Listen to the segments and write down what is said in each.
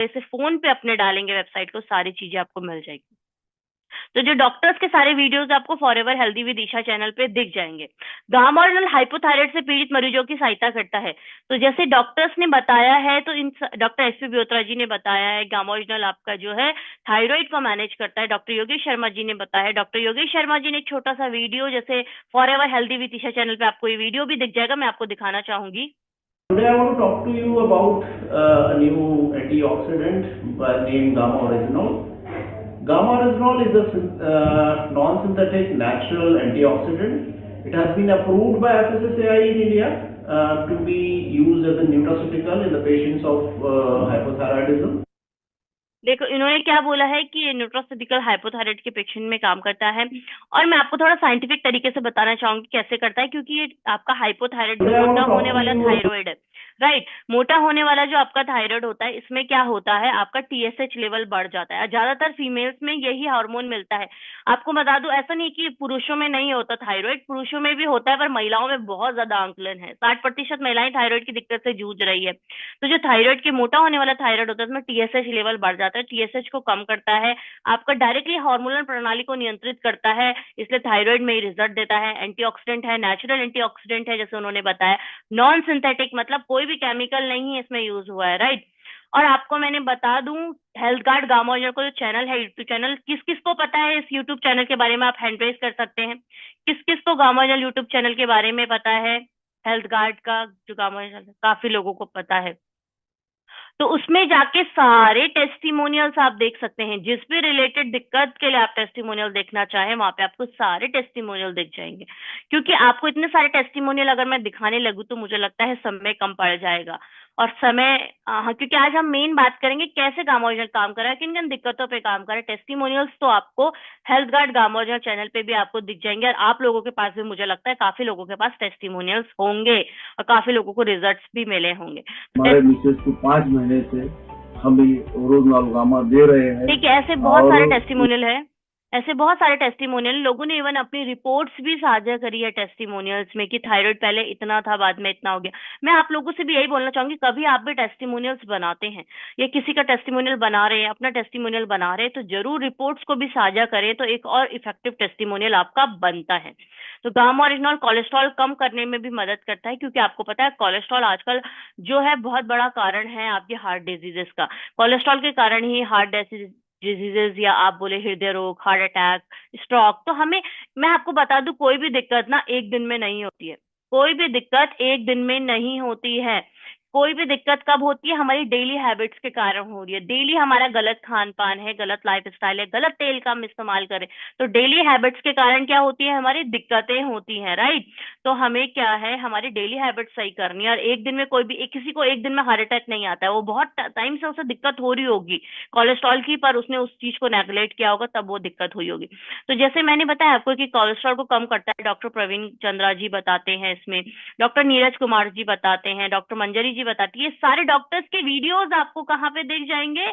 जैसे फोन पे अपने डालेंगे वेबसाइट को, सारी चीजें आपको मिल जाएगी। तो जो डॉक्टर्स के सारे वीडियोस आपको forever healthy with Isha channel पे दिख जाएंगे। गामा ओरिजिनल हाइपोथायराइड से पीड़ित मरीजों की सहायता करता है। तो जैसे डॉक्टर्स ने बताया है, तो इन डॉक्टर एस पी बियोत्रा जी ने बताया है, गामा ओरिजिनल आपका जो है थायराइड को मैनेज करता है। डॉक्टर योगेश शर्मा जी ने बताया है, डॉक्टर योगेश शर्मा जी ने एक छोटा सा वीडियो, जैसे forever healthy with Isha channel पे आपको ये वीडियो भी दिख जाएगा, मैं आपको दिखाना चाहूंगी। Today I want to talk to you about a new antioxidant by name Gamma Orygenol. Gamma Orygenol is a non-synthetic natural antioxidant. It has been approved by FSSAI in India to be used as a nutraceutical in the patients of hypothyroidism. देखो इन्होंने क्या बोला है कि ये nutraceutical hypothyroid के patient में काम करता है। और मैं आपको थोड़ा साइंटिफिक तरीके से बताना चाहूंगी कैसे करता है, क्योंकि ये आपका हाइपोथायराइड जो Today I मोटा want to होने talk to वाला you थायराइड है, राइट, मोटा होने वाला जो आपका थायराइड होता है, इसमें क्या होता है, आपका टीएसएच लेवल बढ़ जाता है। ज्यादातर फीमेल्स में यही हार्मोन मिलता है। आपको बता दूं, ऐसा नहीं कि पुरुषों में नहीं होता थायराइड, पुरुषों में भी होता है, पर महिलाओं में बहुत ज्यादा आंकलन है। 60% महिलाएं थायराइड की दिक्कत से जूझ रही है। तो जो थायराइड के मोटा होने वाला थायराइड होता है, उसमें टीएसएच लेवल बढ़ जाता है। टीएसएच को कम करता है, आपका डायरेक्टली हार्मोनल प्रणाली को नियंत्रित करता है, इसलिए थायराइड में ही रिजल्ट देता है। एंटीऑक्सीडेंट है, नेचुरल एंटीऑक्सीडेंट है, जैसे उन्होंने बताया। नॉन सिंथेटिक मतलब कोई भी केमिकल नहीं है इसमें यूज हुआ है, राइट। और आपको मैंने बता दूं, हेल्थ गार्ड गामा ओरिजिनल को जो चैनल है, यूट्यूब चैनल, किस किस को पता है इस यूट्यूब चैनल के बारे में, आप हैंड रेज कर सकते हैं। किस किस को गामा ओरिजिनल यूट्यूब चैनल के बारे में पता है, हेल्थ गार्ड का जो गामा ओरिजिनल है, काफी लोगों को पता है। तो उसमें जाके सारे टेस्टिमोनियल्स आप देख सकते हैं। जिस भी रिलेटेड दिक्कत के लिए आप टेस्टिमोनियल देखना चाहें, वहां पे आपको सारे टेस्टिमोनियल दिख जाएंगे। क्योंकि आपको इतने सारे टेस्टिमोनियल अगर मैं दिखाने लगूँ तो मुझे लगता है समय कम पड़ जाएगा। और समय, हाँ, क्योंकि आज हम मेन बात करेंगे कैसे गामा ओरिजिनल काम कर रहा है, किन किन दिक्कतों पे काम कर रहा है। टेस्टिमोनियल्स तो आपको health guard gamma original channel पे भी आपको दिख जाएंगे, और आप लोगों के पास भी, मुझे लगता है काफी लोगों के पास टेस्टिमोनियल्स होंगे, और काफी लोगों को रिजल्ट्स भी मिले होंगे। हमारे मिसेज को 5 महीने से हम ये ओरोजनल गामा दे रहे हैं ठीक है, ऐसे बहुत और सारे टेस्टिमोनियल है। ऐसे बहुत सारे टेस्टिमोनियल लोगों ने इवन अपनी रिपोर्ट्स भी साझा करी है टेस्टिमोनियल्स में, कि थायराइड पहले इतना था, बाद में इतना हो गया। मैं आप लोगों से भी यही बोलना चाहूंगी, कभी आप भी टेस्टिमोनियल्स बनाते हैं या किसी का टेस्टिमोनियल बना रहे हैं, अपना टेस्टिमोनियल बना रहे हैं, तो जरूर रिपोर्ट्स को भी साझा करें, तो एक और इफेक्टिव टेस्टिमोनियल आपका बनता है। तो गामा ओरिजिनल कोलेस्ट्रॉल कम करने में भी मदद करता है, क्योंकि आपको पता है कोलेस्ट्रॉल आजकल जो है बहुत बड़ा कारण है आपके हार्ट डिजीजेस का। कोलेस्ट्रॉल के कारण ही हार्ट डिजीजेस, या आप बोले हृदय रोग, हार्ट अटैक, स्ट्रोक, तो हमें, मैं आपको बता दूं, कोई भी दिक्कत ना एक दिन में नहीं होती है। कोई भी दिक्कत एक दिन में नहीं होती है। कोई भी दिक्कत कब होती है, हमारी डेली हैबिट्स के कारण हो रही है। डेली हमारा गलत खान पान है, गलत लाइफ स्टाइल है, गलत तेल का हम इस्तेमाल करें, तो डेली हैबिट्स के कारण क्या होती है, हमारी दिक्कतें होती हैं, राइट। तो हमें क्या है, हमारी डेली हैबिट सही करनी है। और एक दिन में कोई भी किसी को एक दिन में हार्ट अटैक नहीं आता है, वो बहुत टाइम से उसे दिक्कत हो रही होगी कोलेस्ट्रॉल की, पर उसने उस चीज को नेगलेक्ट किया होगा, तब वो दिक्कत हुई होगी। तो जैसे मैंने बताया आपको कि कोलेस्ट्रॉल को कम करता है, डॉक्टर प्रवीण चंद्रा जी बताते हैं इसमें, डॉक्टर नीरज कुमार जी बताते हैं, डॉक्टर मंजरी जी बताती है। ये सारे डॉक्टर्स के वीडियोस आपको कहाँ पे दिख जाएंगे,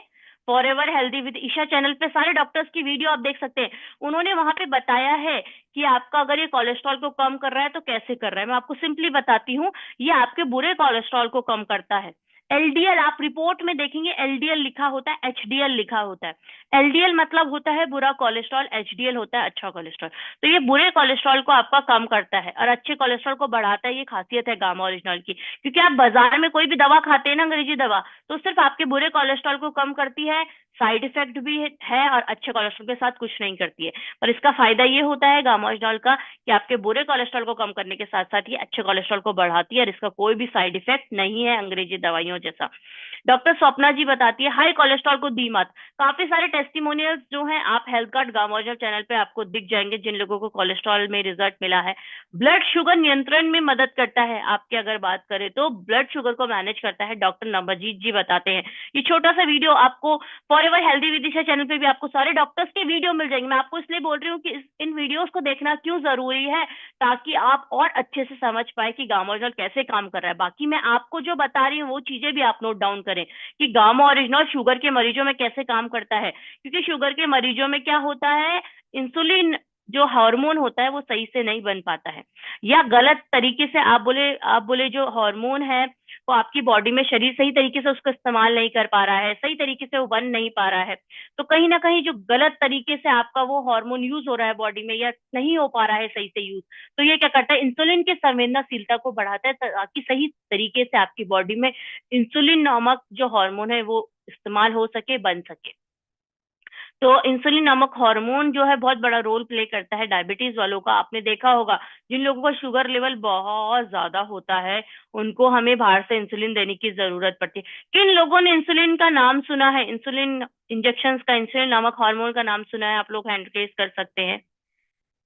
forever healthy with Isha channel पे सारे डॉक्टर्स की वीडियो आप देख सकते हैं। उन्होंने वहां पे बताया है कि आपका अगर ये कोलेस्ट्रॉल को कम कर रहा है तो कैसे कर रहा है। मैं आपको सिंपली बताती हूँ, ये आपके बुरे कोलेस्ट्रॉल को कम करता है। एलडीएल, आप रिपोर्ट में देखेंगे एलडीएल लिखा होता है, एचडीएल लिखा होता है। एलडीएल मतलब होता है बुरा कोलेस्ट्रॉल, एचडीएल होता है अच्छा कोलेस्ट्रॉल। तो ये बुरे कोलेस्ट्रॉल को आपका कम करता है और अच्छे कोलेस्ट्रॉल को बढ़ाता है। ये खासियत है गामा ओरिजिनल की, क्योंकि आप बाजार में कोई भी दवा खाते हैं ना, अंग्रेजी दवा, तो सिर्फ आपके बुरे कोलेस्ट्रॉल को कम करती है, साइड इफेक्ट भी है, और अच्छे कोलेस्ट्रॉल के साथ कुछ नहीं करती है। पर इसका फायदा ये होता है गामा ओरिजिनल का, कि आपके बुरे कोलेस्ट्रॉल को कम करने के साथ साथ ये अच्छे कोलेस्ट्रॉल को बढ़ाती है, और इसका कोई भी साइड इफेक्ट नहीं है अंग्रेजी दवाइयों जैसा। डॉक्टर स्वप्ना जी बताती है, हाई कोलेस्ट्रॉल को दी मत। काफी सारे टेस्टिमोनियल्स जो हैं आप health card gamma original channel पे आपको दिख जाएंगे, जिन लोगों को कोलेस्ट्रॉल में रिजल्ट मिला है। ब्लड शुगर नियंत्रण में मदद करता है, आपकी अगर बात करें तो ब्लड शुगर को मैनेज करता है, डॉक्टर नवजीत जी बताते हैं। ये छोटा सा वीडियो आपको for ever healthy Vidisha channel पे भी आपको सारे डॉक्टर्स के वीडियो मिल जाएंगे। मैं आपको इसलिए बोल रही हूँ कि इन वीडियोस को देखना क्यों जरूरी है, ताकि आप और अच्छे से समझ पाए कि गामा ओरिजिनल कैसे काम कर रहा है। बाकी मैं आपको जो बता रही हूँ वो चीजें भी आप नोट डाउन करें, कि गामा ओरिजिनल शुगर के मरीजों में कैसे काम करता है। क्योंकि शुगर के मरीजों में क्या होता है, इंसुलिन जो हार्मोन होता है वो सही से नहीं बन पाता है, या गलत तरीके से, आप बोले जो हार्मोन है वो आपकी बॉडी में शरीर सही तरीके से उसको इस्तेमाल नहीं कर पा रहा है, सही तरीके से वो बन नहीं पा रहा है, तो कहीं ना कहीं जो गलत तरीके से आपका वो हार्मोन यूज हो रहा है बॉडी में या नहीं हो पा रहा है सही से यूज, तो ये क्या करता है, इंसुलिन की संवेदनशीलता को बढ़ाता है ताकि सही तरीके से आपकी बॉडी में इंसुलिन नामक जो हार्मोन है वो इस्तेमाल हो सके, बन सके। तो इंसुलिन नामक हार्मोन जो है बहुत बड़ा रोल प्ले करता है डायबिटीज वालों का। आपने देखा होगा जिन लोगों का शुगर लेवल बहुत ज्यादा होता है उनको हमें बाहर से इंसुलिन देने की जरूरत पड़ती है। किन लोगों ने इंसुलिन का नाम सुना है, इंसुलिन इंजेक्शन का, इंसुलिन नामक हार्मोन का नाम सुना है? आप लोग हैंड रेज कर सकते हैं।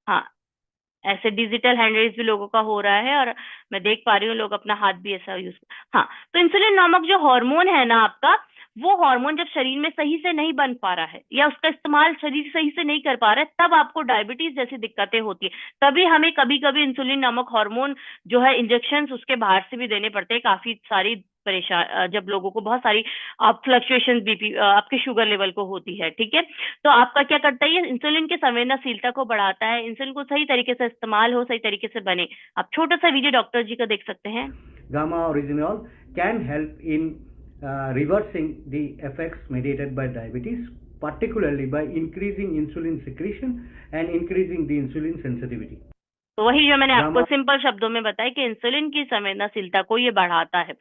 हाँ, ऐसे डिजिटल हैंड रेज भी लोगों का हो रहा है और मैं देख पा रही हूँ लोग अपना हाथ भी ऐसा यूज। हाँ, तो इंसुलिन नामक जो हार्मोन है ना आपका, वो हार्मोन जब शरीर में सही से नहीं बन पा रहा है या उसका इस्तेमाल शरीर सही से नहीं कर पा रहा है, तब आपको डायबिटीज जैसी दिक्कतें होती है। तभी हमें कभी कभी इंसुलिन नामक हार्मोन जो है इंजेक्शन उसके बाहर से भी देने पड़ते हैं, काफी सारी परेशान जब लोगों को बहुत सारी फ्लक्चुएशन बीपी आपके शुगर लेवल को होती है, ठीक है। तो आपका क्या करता है, ये इंसुलिन की संवेदनशीलता को बढ़ाता है, इंसुलिन को सही तरीके से इस्तेमाल हो, सही तरीके से बने। आप छोटा सा वीडियो डॉक्टर जी का देख सकते हैं। Gamma orygenol can help in reversing the effects mediated by diabetes, particularly by increasing insulin secretion and increasing the insulin sensitivity. तो वही जो मैंने आपको सिंपल शब्दों में बताया कि इंसुलिन की संवेदनशीलता को ये बढ़ाता है।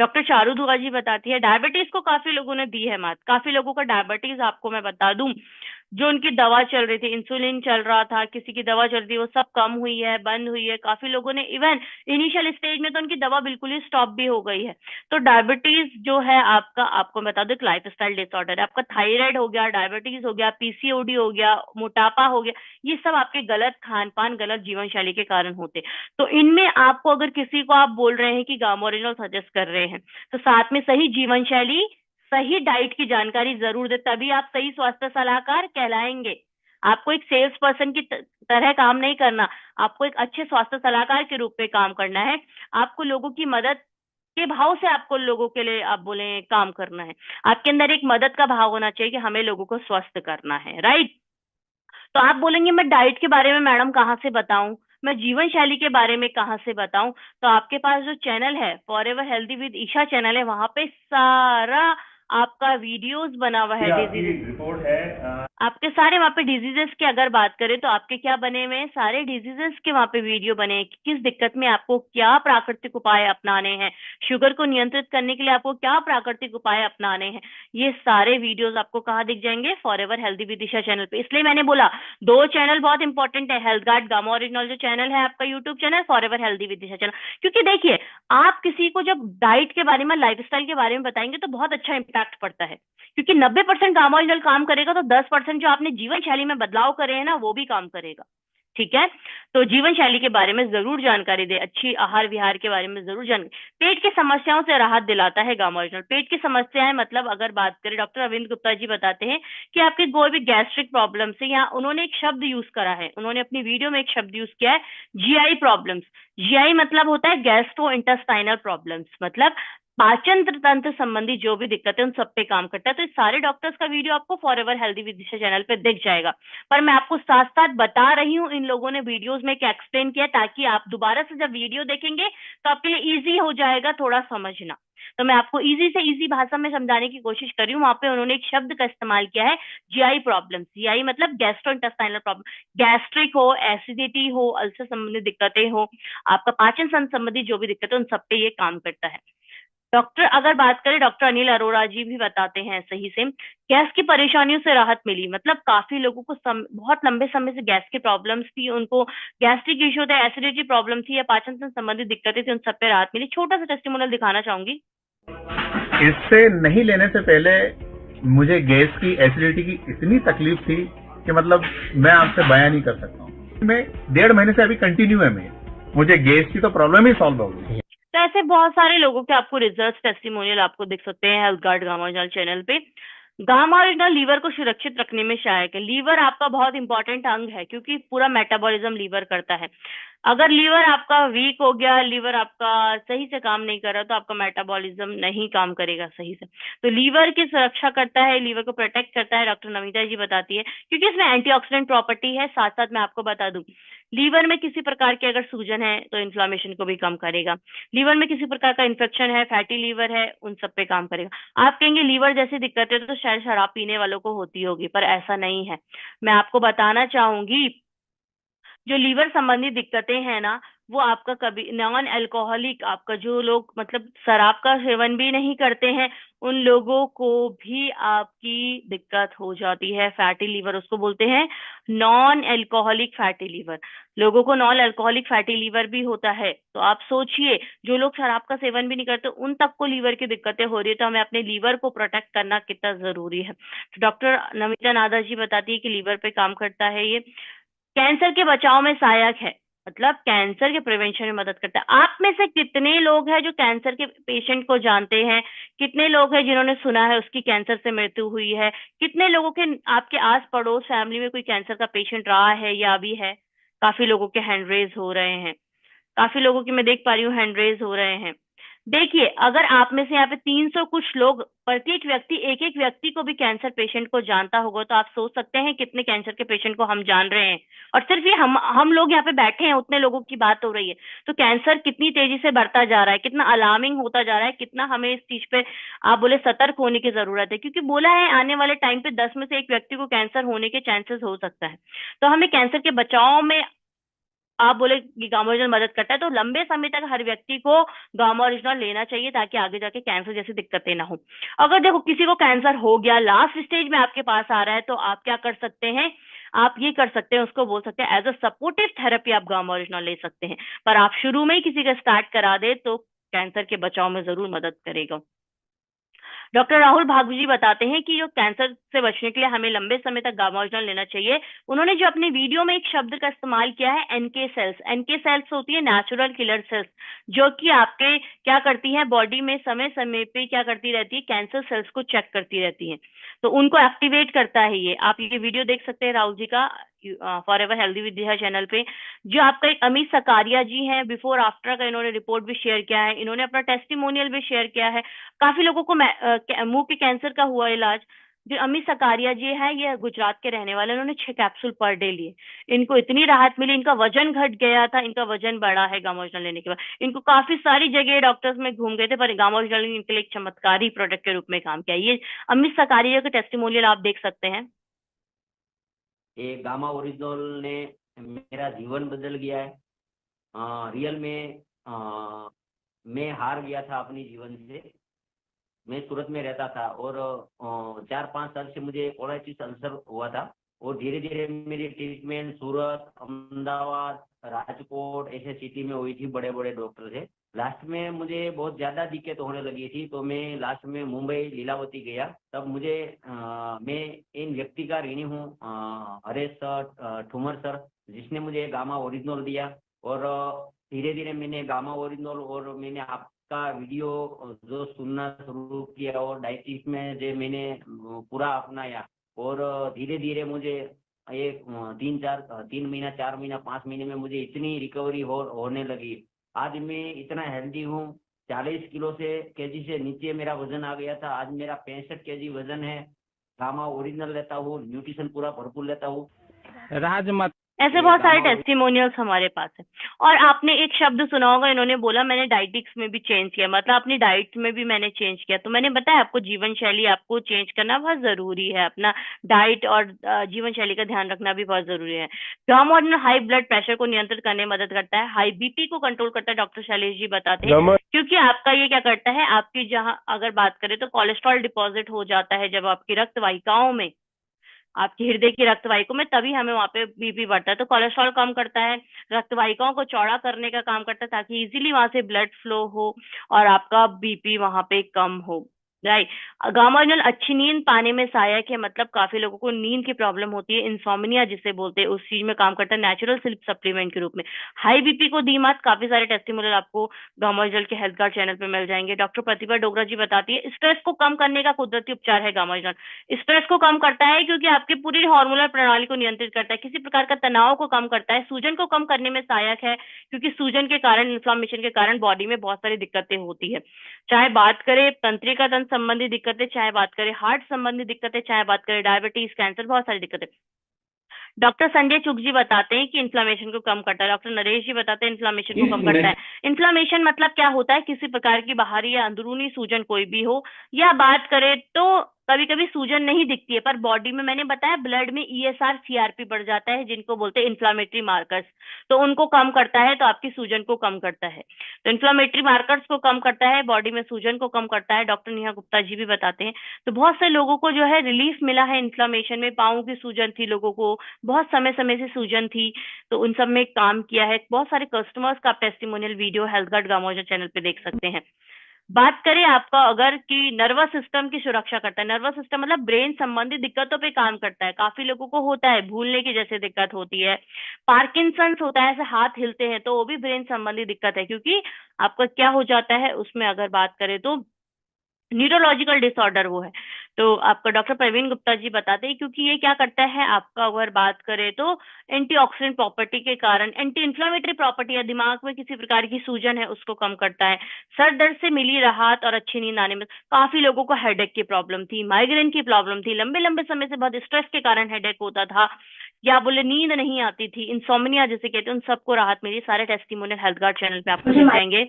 डॉक्टर चारू दुआ जी बताती है, डायबिटीज को काफी लोगों ने दी है मात, काफी लोगों का डायबिटीज आपको मैं बता दूं, जो उनकी दवा चल रही थी, इंसुलिन चल रहा था, किसी की दवा चल रही थी, वो सब कम हुई है, बंद हुई है। काफी लोगों ने इवन इनिशियल स्टेज में तो उनकी दवा बिल्कुल ही स्टॉप भी हो गई है। तो डायबिटीज जो है आपका, आपको बता दो, एक लाइफस्टाइल डिसऑर्डर है। आपका थायराइड हो गया, डायबिटीज हो गया, पीसीओडी हो गया, मोटापा हो गया, ये सब आपके गलत खान पान, गलत जीवन शैली के कारण होते। तो इनमें आपको अगर किसी को आप बोल रहे हैं कि गामा ओरिजिनल सजेस्ट कर रहे हैं, तो साथ में सही जीवन शैली, सही डाइट की जानकारी जरूर दे, तभी आप सही स्वास्थ्य सलाहकार कहलाएंगे। आपको एक सेल्स पर्सन की तरह काम नहीं करना, आपको एक अच्छे स्वास्थ्य सलाहकार के रूप में काम करना है। आपको लोगों की मदद के भाव से, आपको लोगों के लिए आप बोले काम करना है। आपके अंदर एक मदद का भाव होना चाहिए कि हमें लोगों को स्वस्थ करना है, राइट। तो आप बोलेंगे मैं डाइट के बारे में मैडम कहाँ से बताऊं, मैं जीवन शैली के बारे में कहाँ से बताऊं? तो आपके पास जो चैनल है forever healthy with Isha channel है, वहां पे सारा आपका वीडियोस बना हुआ है। डिजीज रिपोर्ट है आपके सारे वहाँ पे डिजीजेस की अगर बात करें तो आपके क्या बने हुए हैं, सारे डिजीजेस के वहाँ पे वीडियो बने हैं कि किस दिक्कत में आपको क्या प्राकृतिक उपाय अपनाने हैं, शुगर को नियंत्रित करने के लिए आपको क्या प्राकृतिक उपाय अपनाने हैं। ये सारे वीडियोस आपको कहाँ दिख जाएंगे, forever healthy with Disha channel पे। इसलिए मैंने बोला दो चैनल बहुत इंपॉर्टेंट है, हेल्थ गार्ड गामा ओरिजिनल जो चैनल है आपका YouTube channel, forever healthy with Disha channel. क्योंकि देखिए, आप किसी को जब डाइट के बारे में, लाइफस्टाइल के बारे में बताएंगे तो बहुत अच्छा इम्पैक्ट पड़ता है, क्योंकि 90% गामा ओरिजिनल काम करेगा तो 10% जो आपने जीवन शैली में बदलाव करे हैं ना, वो भी काम करेगा, ठीक है। तो जीवन शैली के बारे में जरूर जानकारी दे, अच्छी आहार विहार के बारे में जरूर जानकारी। पेट की समस्याओं से राहत दिलाता है गामा ओरिजिनल। पेट की समस्याएं मतलब अगर बात करें, डॉक्टर अरविंद गुप्ता जी बताते हैं कि आपके कोई भी गैस्ट्रिक प्रॉब्लम से, या उन्होंने एक शब्द यूज करा है, उन्होंने अपनी वीडियो में एक शब्द यूज किया है, जीआई प्रॉब्लम्स। जीआई मतलब होता है गैस्ट्रो इंटेस्टाइनल प्रॉब्लम्स, मतलब पाचन तंत्र संबंधी जो भी दिक्कत है उन सब पे काम करता है। तो इस सारे डॉक्टर्स का वीडियो आपको forever healthy with Disha channel पे दिख जाएगा। पर मैं आपको साथ साथ बता रही हूँ, इन लोगों ने वीडियोस में क्या एक्सप्लेन किया, ताकि आप दोबारा से जब वीडियो देखेंगे तो आपके लिए इजी हो जाएगा थोड़ा समझना। तो मैं आपको इजी से इजी भाषा में समझाने की कोशिश कर रही हूँ। वहां पे उन्होंने एक शब्द का इस्तेमाल किया है, जीआई प्रॉब्लम। जीआई मतलब गैस्ट्रो इंटेस्टाइनल प्रॉब्लम, गैस्ट्रिक हो, एसिडिटी हो, अल्सर संबंधी दिक्कतें हो, आपका पाचन संबंधी जो भी दिक्कत है, उन सब पे ये काम करता है। डॉक्टर अगर बात करें, डॉक्टर अनिल अरोड़ा जी भी बताते हैं सही से, गैस की परेशानियों से राहत मिली। मतलब काफी लोगों को बहुत लंबे समय से गैस की प्रॉब्लम्स थी, उनको गैस्ट्रिक इश्यू था, एसिडिटी प्रॉब्लम थी या पाचन से संबंधित दिक्कतें थी, उन सब पे राहत मिली। छोटा सा टेस्टिमोनियल दिखाना चाहूंगी। इससे नहीं लेने से पहले मुझे गैस की, एसिडिटी की इतनी तकलीफ थी कि मतलब मैं आपसे बयान नहीं कर सकता हूँ। मैं 1.5 महीने से अभी कंटिन्यू है, मुझे गैस की तो प्रॉब्लम ही सॉल्व हो गई। तो ऐसे बहुत सारे लोगों के आपको रिजल्ट टेस्टिमोनियल आपको दिख सकते हैं health guard gamma original channel पे। गामा ओरिजिनल लीवर को सुरक्षित रखने में सहायक है। लीवर आपका बहुत इंपॉर्टेंट अंग है, क्योंकि पूरा मेटाबॉलिज्म लीवर करता है। अगर लीवर आपका वीक हो गया, लीवर आपका सही से काम नहीं कर रहा, तो आपका मेटाबॉलिज्म नहीं काम करेगा सही से। तो लीवर की सुरक्षा करता है, लीवर को प्रोटेक्ट करता है, डॉक्टर नमिता जी बताती है, क्योंकि इसमें एंटीऑक्सीडेंट प्रॉपर्टी है। साथ साथ मैं आपको बता दूं, लीवर में किसी प्रकार की अगर सूजन है तो इन्फ्लामेशन को भी कम करेगा। लीवर में किसी प्रकार का इन्फेक्शन है, फैटी लीवर है, उन सब पे काम करेगा। आप कहेंगे लीवर जैसी दिक्कतें तो शायद शराब पीने वालों को होती होगी, पर ऐसा नहीं है। मैं आपको बताना चाहूंगी, जो लीवर संबंधी दिक्कतें हैं ना, वो आपका कभी नॉन अल्कोहलिक, आपका जो लोग मतलब शराब का सेवन भी नहीं करते हैं, उन लोगों को भी आपकी दिक्कत हो जाती है। फैटी लीवर उसको बोलते हैं, नॉन अल्कोहलिक फैटी लीवर। लोगों को नॉन अल्कोहलिक फैटी लीवर भी होता है। तो आप सोचिए, जो लोग शराब का सेवन भी नहीं करते उन तक को लीवर की दिक्कतें हो रही है, तो हमें अपने लीवर को प्रोटेक्ट करना कितना जरूरी है। तो डॉक्टर नमिता नादा जी बताती है कि लीवर पे काम करता है ये। कैंसर के बचाव में सहायक है, मतलब कैंसर के प्रिवेंशन में मदद करता है। आप में से कितने लोग हैं जो कैंसर के पेशेंट को जानते हैं? कितने लोग हैं जिन्होंने सुना है उसकी कैंसर से मृत्यु हुई है? कितने लोगों के आपके आस पड़ोस फैमिली में कोई कैंसर का पेशेंट रहा है या अभी है? काफी लोगों के हैंड रेज हो रहे हैं, काफी लोगों की मैं देख पा रही हूँ हैंड रेज हो रहे हैं। देखिए, अगर आप में से यहाँ पे 300 कुछ लोग, प्रत्येक व्यक्ति एक एक व्यक्ति को भी कैंसर पेशेंट को जानता होगा, तो आप सोच सकते हैं कितने कैंसर के पेशेंट को हम जान रहे हैं। और सिर्फ ये हम लोग यहाँ पे बैठे हैं, उतने लोगों की बात हो रही है। तो कैंसर कितनी तेजी से बढ़ता जा रहा है, कितना अलार्मिंग होता जा रहा है, कितना हमें इस चीज पे आप बोले सतर्क होने की जरूरत है। क्योंकि बोला है आने वाले टाइम पे 10 में से एक व्यक्ति को कैंसर होने के चांसेस हो सकता है। तो हमें कैंसर के बचाव में, आप बोले कि गामा ओरिजिनल मदद करता है, तो लंबे समय तक हर व्यक्ति को गामा ओरिजिनल लेना चाहिए, ताकि आगे जाके कैंसर जैसी दिक्कतें ना हो। अगर देखो किसी को कैंसर हो गया, लास्ट स्टेज में आपके पास आ रहा है, तो आप क्या कर सकते हैं? आप ये कर सकते हैं, उसको बोल सकते हैं एज अ सपोर्टिव थेरेपी आप गामा ओरिजिनल ले सकते हैं। पर आप शुरू में ही किसी का स्टार्ट करा दे तो कैंसर के बचाव में जरूर मदद करेगा। डॉक्टर राहुल भागवत जी बताते हैं कि जो कैंसर से बचने के लिए हमें लंबे समय तक गामा ओरिजिनल लेना चाहिए। उन्होंने जो अपने वीडियो में एक शब्द का इस्तेमाल किया है, एनके सेल्स। एनके सेल्स होती है नेचुरल किलर सेल्स, जो कि आपके क्या करती है, बॉडी में समय समय पे क्या करती रहती है, कैंसर सेल्स को चेक करती रहती है। तो उनको एक्टिवेट करता है ये। आप ये वीडियो देख सकते हैं राहुल जी का for ever healthy Vidya channel पे। जो आपका एक अमित सकारिया जी हैं, बिफोर आफ्टर का इन्होंने रिपोर्ट भी शेयर किया है, इन्होंने अपना टेस्टिमोनियल भी शेयर किया है। काफी लोगों को मुंह के कैंसर का हुआ इलाज। जो अमित सकारिया जी है, ये गुजरात के रहने वाले, उन्होंने 6 कैप्सूल पर डे लिए। इनको इतनी राहत मिली, इनका वजन घट गया था, इनका वजन बढ़ा है गामा ओरिजिनल लेने के बाद। इनको काफी सारी जगह डॉक्टर्स में घूम गए थे, पर गामा ओरिजिनल ने इनके लिए एक चमत्कारी प्रोडक्ट के रूप में काम किया। ये अमित सकारिया के टेस्टिमोनियल आप देख सकते हैं। ये गामा ओरिजिनल ने मेरा जीवन बदल गया है। रियल में मैं हार गया था अपनी जीवन से। मैं सूरत में रहता था और 4-5 साल से मुझे कोलाइटिस अल्सर हुआ था, और धीरे धीरे मेरी ट्रीटमेंट सूरत, अहमदाबाद, राजकोट ऐसे सिटी में हुई थी, बड़े बड़े डॉक्टर थे। लास्ट में मुझे बहुत ज़्यादा दिक्कत होने लगी थी, तो मैं लास्ट में मुंबई लीलावती गया। तब मुझे मैं इन व्यक्ति का ऋणी हूँ, हरेश सर, ठुमर सर, जिसने मुझे गामा ओरिजिनल दिया। और धीरे धीरे मैंने गामा ओरिजिनल और मैंने आपका वीडियो जो सुनना शुरू किया, और डायटिक्स में जो मैंने पूरा अपनाया, और धीरे धीरे मुझे एक 3 महीना, 4 महीना, 5 महीने में मुझे इतनी रिकवरी होने लगी। आज मैं इतना हेल्दी हूँ। 40 किलो से केजी से नीचे मेरा वजन आ गया था, आज मेरा 65 केजी वजन है। गामा ओरिजिनल लेता हूँ, न्यूट्रिशन पूरा भरपूर लेता हूँ। राजमत ऐसे बहुत सारे टेस्टिमोनियल्स हमारे पास है। और आपने एक शब्द सुना होगा, इन्होंने बोला मैंने डाइटिक्स में भी चेंज किया, मतलब अपनी डाइट में भी मैंने चेंज किया। तो मैंने बताया आपको जीवन शैली आपको चेंज करना बहुत जरूरी है, अपना डाइट और जीवन शैली का ध्यान रखना भी बहुत जरूरी है। Gamma original high blood pressure को नियंत्रित करने में मदद करता है, हाई बीपी को कंट्रोल करता है, डॉक्टर शैलेश जी बताते हैं। क्योंकि आपका ये क्या करता है, आपकी जहाँ अगर बात करें तो कोलेस्ट्रॉल डिपॉजिट हो जाता है जब आपकी रक्त वाहिकाओं में, आपकी हृदय की रक्त वाहिकाओं में, तभी हमें वहां पे बीपी बढ़ता है। तो कोलेस्ट्रॉल कम करता है, रक्त वाहिकाओं को चौड़ा करने का काम करता है, ताकि इजीली वहां से ब्लड फ्लो हो और आपका बीपी वहां पे कम हो। राइट। गामा ओरिजिनल अच्छी नींद पाने में सहायक है, मतलब काफी लोगों को नींद की प्रॉब्लम होती है, इंसोम्निया जिसे बोलते हैं, उस चीज में काम करता है नेचुरल स्लीप सप्लीमेंट के रूप में। हाई बीपी को दी मत, काफी सारे टेस्टिमोनियल आपको गामा ओरिजिनल के हेल्थ कार्ड चैनल पे मिल जाएंगे। डॉक्टर प्रतिभा डोगरा जी बताती है स्ट्रेस को कम करने का कुदरती उपचार है गामा ओरिजिनल। स्ट्रेस को कम करता है क्योंकि आपकी पूरी हार्मोनल प्रणाली को नियंत्रित करता है, किसी प्रकार का तनाव को कम करता है, सूजन को कम करने में सहायक है, क्योंकि सूजन के कारण, इन्फ्लामेशन के कारण बॉडी में बहुत सारी दिक्कतें होती है। चाहे बात करें तंत्रिका तंत्र संबंधी दिक्कतें, चाहे बात करें हार्ट संबंधी दिक्कतें, चाहे बात करें डायबिटीज, कैंसर, बहुत सारी दिक्कतें। डॉक्टर संजय चुग जी बताते हैं कि इन्फ्लामेशन को कम करता है, डॉक्टर नरेश जी बताते हैं इन्फ्लामेशन को इस कम करता है। में इन्फ्लामेशन मतलब क्या होता है, किसी प्रकार की बाहरी या अंदरूनी सूजन कोई भी हो, या बात करें तो कभी कभी सूजन नहीं दिखती है पर बॉडी में, मैंने बताया ब्लड में ईएसआर सीआरपी बढ़ जाता है जिनको बोलते हैं इन्फ्लामेटरी मार्कर्स, तो उनको कम करता है, तो आपकी सूजन को कम करता है। तो इन्फ्लामेटरी मार्कर्स को कम करता है, बॉडी में सूजन को कम करता है, डॉक्टर नेहा गुप्ता जी भी बताते हैं। तो बहुत से लोगों को जो है रिलीफ मिला है इन्फ्लामेशन में, पाँव की सूजन थी लोगों को, बहुत समय समय से सूजन थी, तो उन सब में काम किया है। बहुत सारे कस्टमर्स का आप testimonial video Health Guard Gamoja channel पे देख सकते हैं। बात करें आपका अगर कि नर्वस सिस्टम की सुरक्षा करता है, नर्वस सिस्टम मतलब ब्रेन संबंधी दिक्कतों पे काम करता है। काफी लोगों को होता है, भूलने की जैसे दिक्कत होती है, पार्किंसंस होता है, ऐसे हाथ हिलते हैं, तो वो भी ब्रेन संबंधी दिक्कत है, क्योंकि आपका क्या हो जाता है उसमें अगर बात करें तो न्यूरोलॉजिकल डिसऑर्डर वो है। तो आपका डॉक्टर प्रवीण गुप्ता जी बताते हैं, क्योंकि ये क्या करता है आपका अगर बात करें तो एंटीऑक्सीडेंट प्रॉपर्टी के कारण एंटी इन्फ्लेमेटरी प्रॉपर्टी या दिमाग में किसी प्रकार की सूजन है उसको कम करता है। सर दर्द से मिली राहत और अच्छी नींद आने में, काफी लोगों को हेडेक की प्रॉब्लम थी, माइग्रेन की प्रॉब्लम थी, लंबे लंबे समय से बहुत स्ट्रेस के कारण हेडेक होता था, या बोले नींद नहीं आती थी, इंसोम्निया जिसे कहते हैं, उन सबको राहत मिली। सारे टेस्टिमोनियल हेल्थ गार्ड चैनल पे आपको मिल जाएंगे।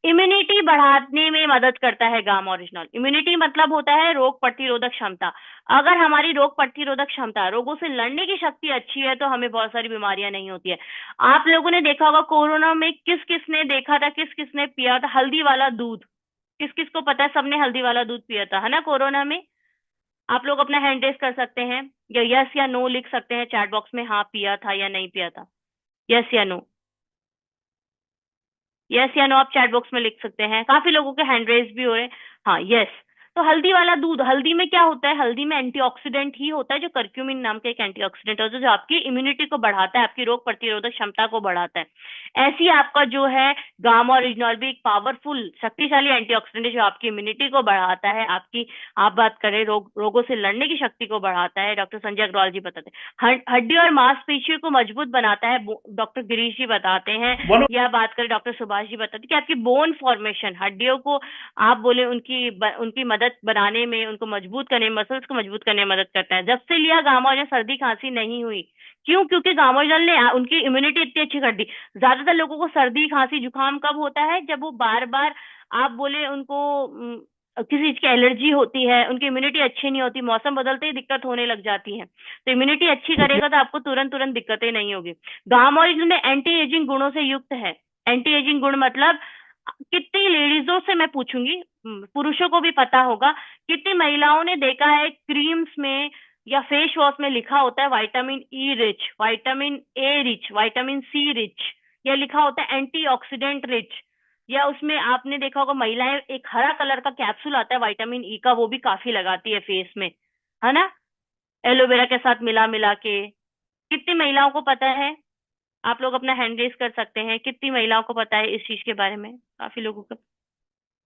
इम्यूनिटी बढ़ाने में मदद करता है गामा ओरिजिनल। इम्यूनिटी मतलब होता है रोग प्रतिरोधक क्षमता। अगर हमारी रोग प्रतिरोधक क्षमता, रोगों से लड़ने की शक्ति अच्छी है तो हमें बहुत सारी बीमारियां नहीं होती है। आप लोगों ने देखा होगा कोरोना में किस किस ने देखा था, किस किस ने पिया था हल्दी वाला दूध, किस किस को पता है, सबने हल्दी वाला दूध पिया था, है ना कोरोना में। आप लोग अपना हैंड रेस कर सकते हैं, या यस या नो लिख सकते हैं चैट बॉक्स में, हाँ पिया था या नहीं पिया था, यस या नो, यस या नो आप चैट बॉक्स में लिख सकते हैं। काफी लोगों के हैंड रेज भी हो रहे हैं, हाँ यस। तो हल्दी वाला दूध, हल्दी में क्या होता है, हल्दी में एंटीऑक्सीडेंट ही होता है, जो कर्क्यूमिन नाम का एक एंटीऑक्सीडेंट होता है जो आपकी इम्यूनिटी को बढ़ाता है, आपकी रोग प्रतिरोधक क्षमता को बढ़ाता है। ऐसे ही आपका जो है गामा ओरिजिनल भी एक पावरफुल शक्तिशाली एंटीऑक्सीडेंट है जो आपकी इम्यूनिटी को बढ़ाता है, आपकी, आप बात करें रोगों से लड़ने की शक्ति को बढ़ाता है। डॉक्टर संजय अग्रवाल जी बताते हैं हड्डी और मांसपेशियों को मजबूत बनाता है, डॉक्टर गिरीश जी बताते हैं, या बात करें डॉक्टर सुभाष जी बताते हैं कि आपकी बोन फॉर्मेशन, हड्डियों को आप बोले उनकी मदद बनाने में, उनको मजबूत करने, मसल्स को मजबूत करने में मदद करता है। जब से लिया गामा ओरिजिनल सर्दी खांसी नहीं हुई, क्यों? क्योंकि गामा ओरिजिनल ने उनकी इम्यूनिटी इतनी अच्छी कर दी। ज्यादातर लोगों को सर्दी खांसी जुकाम कब होता है, जब वो बार बार आप बोले उनको किसी चीज की एलर्जी होती है, उनकी इम्यूनिटी अच्छी नहीं होती, मौसम बदलते ही दिक्कत होने लग जाती है। तो इम्यूनिटी अच्छी करेगा तो आपको तुरंत तुरंत दिक्कतें नहीं होगी। गामा ओरिजिनल में एंटी एजिंग गुणों से युक्त है। एंटी एजिंग गुण मतलब कितनी लेडीजों से मैं पूछूंगी, पुरुषों को भी पता होगा, कितनी महिलाओं ने देखा है क्रीम्स में या फेस वॉश में लिखा होता है vitamin E rich, vitamin A rich, vitamin C rich, या लिखा होता है एंटीऑक्सीडेंट रिच, या उसमें आपने देखा होगा महिलाएं एक हरा कलर का कैप्सूल आता है विटामिन ई का, वो भी काफी लगाती है फेस में, है ना, एलोवेरा के साथ मिला मिला के। कितनी महिलाओं को पता है? आप लोग अपना हैंड रेज कर सकते हैं, कितनी महिलाओं को पता है इस चीज के बारे में? काफी लोगों को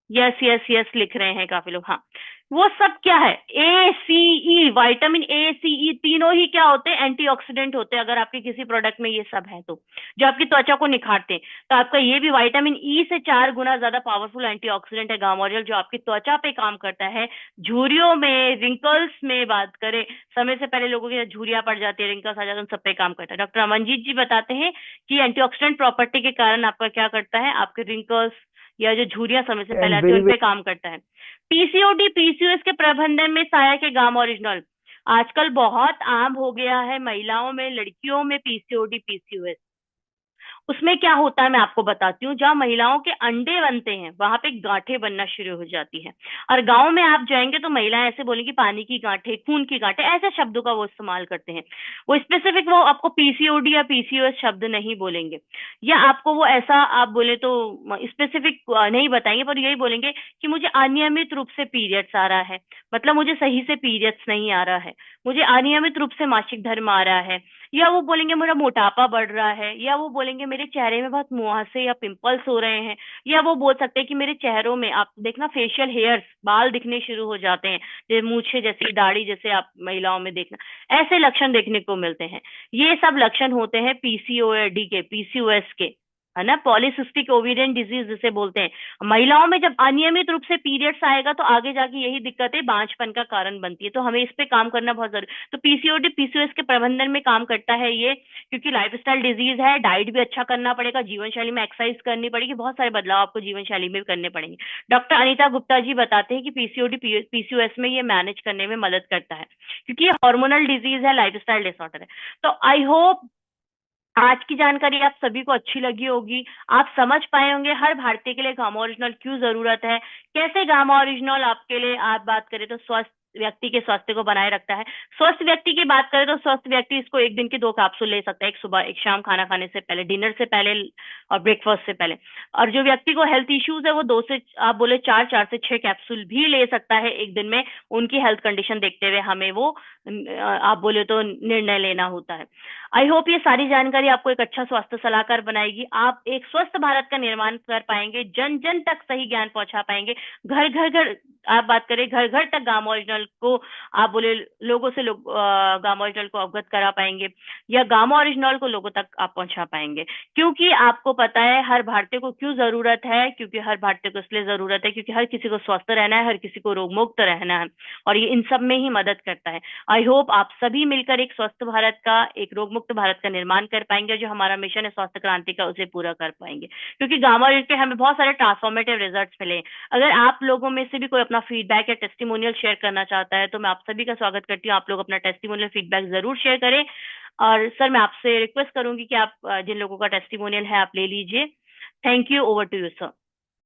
यस यस यस लिख रहे हैं काफी लोग। हाँ, वो सब क्या है, ए सी ई, विटामिन ए सी ई तीनों ही क्या होते हैं, एंटीऑक्सीडेंट होते हैं। अगर आपके किसी प्रोडक्ट में ये सब है तो जो आपकी त्वचा को निखारते हैं, तो आपका ये भी विटामिन ई से 4 गुना ज्यादा पावरफुल एंटीऑक्सीडेंट है गामा ओरिजिनल, जो आपकी त्वचा पे काम करता है। झुर्रियों में, रिंकल्स में बात करें, समय से पहले लोगों की झुर्रियां पड़ जाती है, रिंकल्स आ जाते हैं, उन सब पे काम करता है। डॉक्टर अमनजीत जी बताते हैं कि एंटीऑक्सीडेंट प्रॉपर्टी के कारण आपका क्या करता है, आपके रिंकल्स या जो झुर्रियां समय से पहले आती है उन पे काम करता है। पीसीओडी पीसीओएस के प्रबंधन में सहायक है गामा ओरिजिनल। आजकल बहुत आम हो गया है महिलाओं में, लड़कियों में पीसीओडी पीसीओएस। उसमें क्या होता है मैं आपको बताती हूँ, जहाँ महिलाओं के अंडे बनते हैं वहां पे गांठें बनना शुरू हो जाती है। और गांव में आप जाएंगे तो महिलाएं ऐसे बोलेंगी पानी की गांठें, खून की गांठें, ऐसे शब्दों का वो इस्तेमाल करते हैं। वो स्पेसिफिक वो आपको पीसीओडी या पीसीओएस शब्द नहीं बोलेंगे, या आपको वो ऐसा आप बोले तो स्पेसिफिक नहीं बताएंगे, पर यही बोलेंगे कि मुझे अनियमित रूप से पीरियड्स आ रहा है, मतलब मुझे सही से पीरियड्स नहीं आ रहा है, मुझे अनियमित रूप से मासिक धर्म आ रहा है, या वो बोलेंगे मेरा मोटापा बढ़ रहा है, या वो बोलेंगे मेरे चेहरे में बहुत मुहासे या पिंपल्स हो रहे हैं, या वो बोल सकते हैं कि मेरे चेहरों में आप देखना फेशियल हेयर्स, बाल दिखने शुरू हो जाते हैं, जैसे मूछे जैसी, दाढ़ी जैसे आप महिलाओं में देखना, ऐसे लक्षण देखने को मिलते हैं। ये सब लक्षण होते हैं पीसीओडी के, पीसीओएस के। है ना, पॉलीसिस्टिक ओवेरियन डिजीज जिसे बोलते हैं। महिलाओं में जब अनियमित रूप से पीरियड्स आएगा तो आगे जाके यही दिक्कतें बांझपन का कारण बनती है, तो हमें इस पे काम करना बहुत जरूरी। तो पीसीओडी पीसीओएस के प्रबंधन में काम करता है ये, क्योंकि लाइफस्टाइल डिजीज है, डाइट भी अच्छा करना पड़ेगा, जीवन शैली में एक्सरसाइज करनी पड़ेगी, बहुत सारे बदलाव आपको जीवन शैली में भी करने पड़ेंगे। डॉक्टर अनीता गुप्ता जी बताते हैं कि पीसीओडी पीसीओएस में ये मैनेज करने में मदद करता है, क्योंकि ये हार्मोनल डिजीज है, लाइफस्टाइल डिसऑर्डर है। तो आई होप आज की जानकारी आप सभी को अच्छी लगी होगी, आप समझ पाए होंगे हर भारतीय के लिए गामा ओरिजिनल क्यों जरूरत है, कैसे गामा ओरिजिनल आपके लिए, आप बात करें तो स्वस्थ व्यक्ति के स्वास्थ्य को बनाए रखता है। स्वस्थ व्यक्ति की बात करें तो स्वस्थ व्यक्ति इसको एक दिन की 2 कैप्सूल ले सकता है, एक सुबह एक शाम, खाना खाने से पहले, डिनर से पहले और ब्रेकफास्ट से पहले। और जो व्यक्ति को हेल्थ इश्यूज है वो 2 से आप बोले 4 से 6 कैप्सूल भी ले सकता है एक दिन में, उनकी हेल्थ कंडीशन देखते हुए हमें वो आप बोले तो निर्णय लेना होता है। आई होप ये सारी जानकारी आपको एक अच्छा स्वास्थ्य सलाहकार बनाएगी, आप एक स्वस्थ भारत का निर्माण कर पाएंगे, जन जन तक सही ज्ञान पहुंचा पाएंगे, घर घर घर आप बात करें घर घर तक गामा ओरिजिनल को आप बोले लोगों से लोग गामा ओरिजिनल को अवगत करा पाएंगे, या गामा ओरिजिनल को लोगों तक आप पहुंचा पाएंगे। क्योंकि आपको पता है हर भारतीय को क्यों जरूरत है, क्योंकि हर भारतीय को इसलिए जरूरत है क्योंकि हर किसी को स्वस्थ रहना है, हर किसी को रोग मुक्त रहना है, और ये इन सब में ही मदद करता है। आई होप आप सभी मिलकर एक स्वस्थ भारत का, एक रोग मुक्त भारत का निर्माण कर पाएंगे, जो हमारा मिशन है स्वास्थ्य क्रांति का, उसे पूरा कर पाएंगे, क्योंकि गामा के हमें बहुत सारे ट्रांसफॉर्मेटिव रिजल्ट्स मिले। अगर आप लोगों में से भी कोई अपना फीडबैक या टेस्टिमोनियल शेयर करना चाहता है तो मैं आप सभी का स्वागत करती हूँ, आप लोग अपना टेस्टिमोनियल फीडबैक जरूर शेयर करें। और सर मैं आपसे रिक्वेस्ट करूंगी कि आप जिन लोगों का टेस्टिमोनियल है आप ले लीजिए। Thank you, over to you sir.